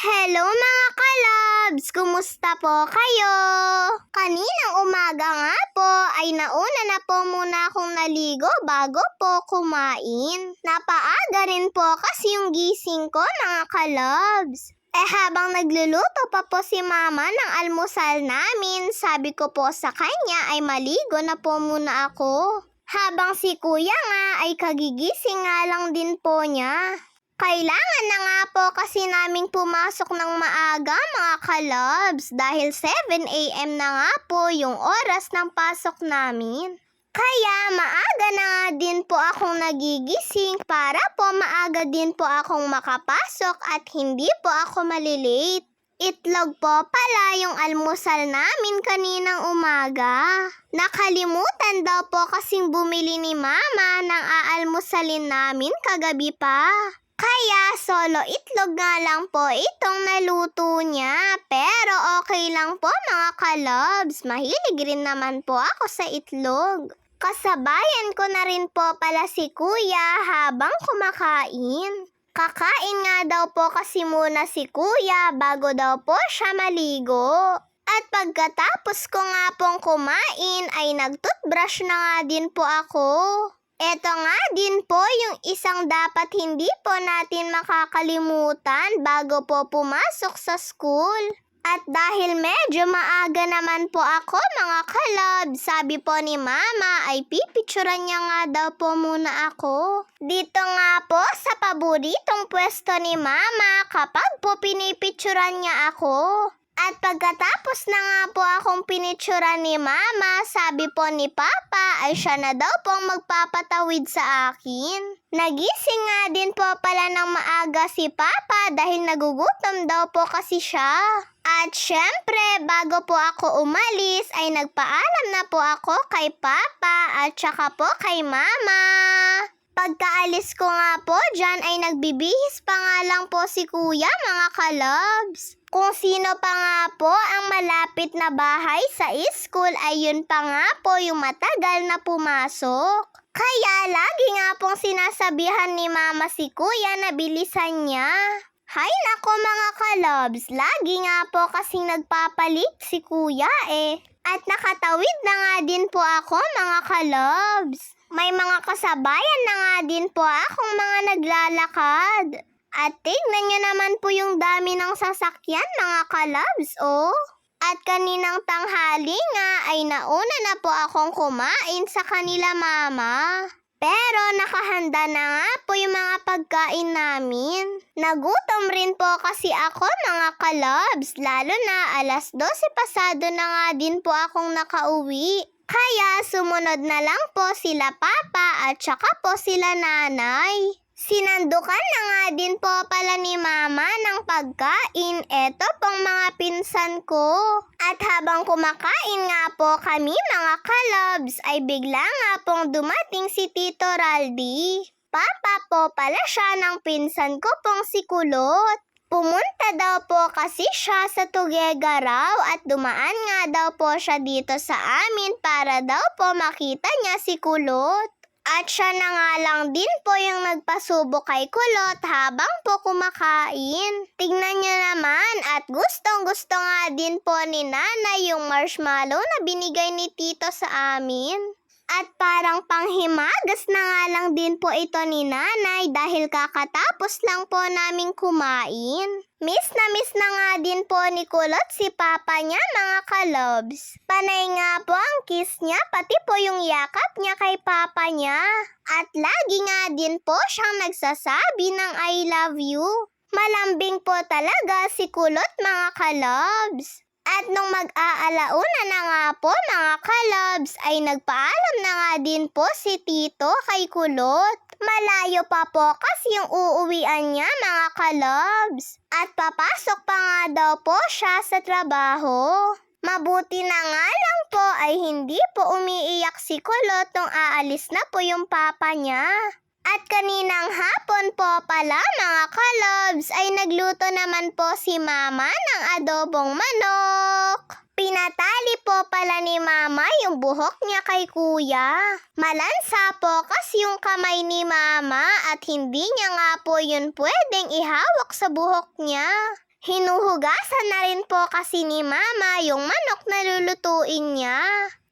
Hello mga kalabs! Kumusta po kayo? Kaninang umaga nga po ay nauna na po muna akong naligo bago po kumain. Napaaga rin po kasi yung gising ko mga kalabs. Habang nagluluto pa po si mama ng almusal namin, sabi ko po sa kanya ay maligo na po muna ako. Habang si kuya nga ay kagigising nga lang din po niya. Kailangan na nga po kasi naming pumasok ng maaga mga kalabs dahil 7 a.m. na nga po yung oras ng pasok namin. Kaya maaga na nga din po akong nagigising para po maaga din po akong makapasok at hindi po ako malilate. Itlog po pala yung almusal namin kaninang umaga. Nakalimutan daw po kasing bumili ni mama ng aalmusalin namin kagabi pa. Kaya solo itlog nga lang po itong naluto niya. Pero okay lang po mga kalabs. Mahilig rin naman po ako sa itlog. Kasabayan ko na rin po pala si kuya habang kumakain. Kakain nga daw po kasi muna si kuya bago daw po siya maligo. At pagkatapos ko nga pong kumain ay nag-toothbrush na nga din po ako. Ito nga din po yung isang dapat hindi po natin makakalimutan bago po pumasok sa school. At dahil medyo maaga naman po ako mga kalab, sabi po ni mama ay pipicturan niya nga daw po muna ako. Dito nga po sa paboritong pwesto ni mama kapag po pinipicturan niya ako. At pagkatapos na nga po akong pinicturan ni mama, sabi po ni papa ay siya na daw pong magpapatawid sa akin. Nagising nga din po pala ng maaga si papa dahil nagugutom daw po kasi siya. At syempre, bago po ako umalis ay nagpaalam na po ako kay papa at saka po kay mama. Pagkaalis ko nga po dyan ay nagbibihis pa nga lang po si kuya mga kalabs. Kung sino pa nga po ang malapit na bahay sa school ay yun pa nga po yung matagal na pumasok. Kaya lagi nga pong sinasabihan ni mama si kuya na bilisan niya. Hay nako mga kalabs, lagi nga po kasing nagpapalit si kuya At nakatawid na nga din po ako mga kalabs. May mga kasabayan na nga din po akong mga naglalakad. At tignan nyo naman po yung dami ng sasakyan mga kalabs, oh. At kaninang tanghali nga ay nauna na po akong kumain sa kanila mama. Pero nakahanda na nga po yung mga pagkain namin. Nagutom rin po kasi ako mga kalabs, lalo na 12:00 pasado na nga din po akong nakauwi. Kaya sumunod na lang po sila papa at saka po sila nanay. Sinandukan na nga din po pala ni mama ng pagkain, eto pong mga pinsan ko. At habang kumakain nga po kami mga kalabs ay bigla nga pong dumating si Tito Raldi. Papa po pala siya ng pinsan ko pong si Kulot. Pumunta daw po kasi siya sa Tugega raw at dumaan nga daw po siya dito sa amin para daw po makita niya si Kulot. At siya na nga lang din po yung nagpasubo kay Kulot habang po kumakain. Tingnan niyo naman at gustong-gusto nga din po ni nanay yung marshmallow na binigay ni Tito sa amin. At parang panghimagas na nga lang din po ito ni nanay dahil kakatapos lang po naming kumain. Miss na nga din po ni Kulot si papa niya mga kalobs. Panay nga po ang kiss niya pati po yung yakap niya kay papa niya. At lagi nga din po siyang nagsasabi ng I love you. Malambing po talaga si Kulot mga kalobs. At nung mag-aalauna na nga po mga kalabs ay nagpaalam na nga din po si Tito kay Kulot. Malayo pa po kasi yung uuwian niya mga kalabs. At papasok pa nga daw po siya sa trabaho. Mabuti na nga lang po ay hindi po umiiyak si Kulot nung aalis na po yung papa niya. At kaninang hapon po pala mga kalobs ay nagluto naman po si mama ng adobong manok. Pinatali po pala ni mama yung buhok niya kay kuya. Malansa po kasi yung kamay ni mama at hindi niya nga po yun pwedeng ihawak sa buhok niya. Hinuhugasan na rin po kasi ni Mama yung manok na lulutuin niya.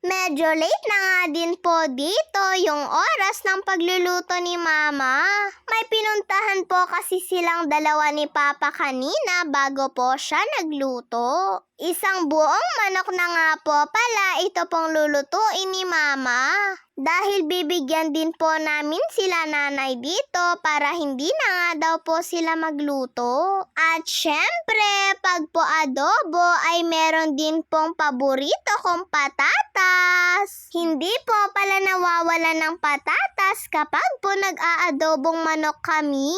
Medyo late na nga din po dito yung oras ng pagluluto ni Mama. May pinuntahan po kasi silang dalawa ni Papa kanina bago po siya nagluto. Isang buong manok na nga po pala ito pong lulutuin ni Mama. Dahil bibigyan din po namin sila nanay dito para hindi na nga daw po sila magluto. At syempre, pag po adobo ay meron din pong paborito kong patatas. Hindi po pala nawawala ng patatas kapag po nag-aadobong manok kami.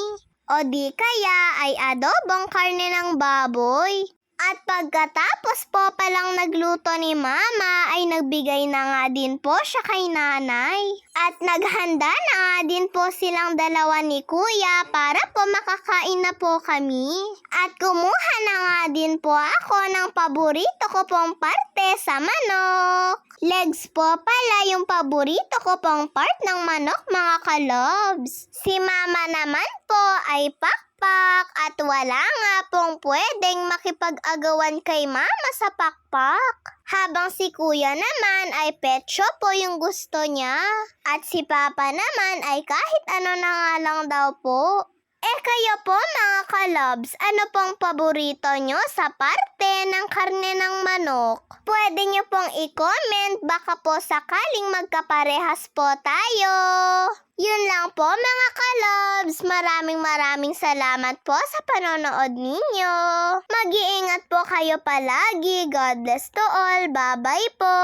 O di kaya ay adobong karne ng baboy. At pagkatapos po palang nagluto ni Mama ay nagbigay na nga din po siya kay nanay. At naghanda na nga din po silang dalawa ni Kuya para po makakain na po kami. At kumuha na nga din po ako ng paborito ko pong parte sa manok. Legs po pala yung paborito ko pong part ng manok mga kalobs. Si Mama naman po ay pakpak at wala nga pong pwedeng makipag-agawan kay Mama sa pakpak. Habang si Kuya naman ay petso po yung gusto niya. At si Papa naman ay kahit ano na nga lang daw po. Kayo po mga kalobs, ano pong paborito nyo sa parte ng karne ng manok? Pwede nyo pong i-comment, baka po sakaling magkaparehas po tayo. Yun lang po mga kalobs, maraming salamat po sa panonood ninyo. Mag-iingat po kayo palagi, God bless to all, bye-bye po.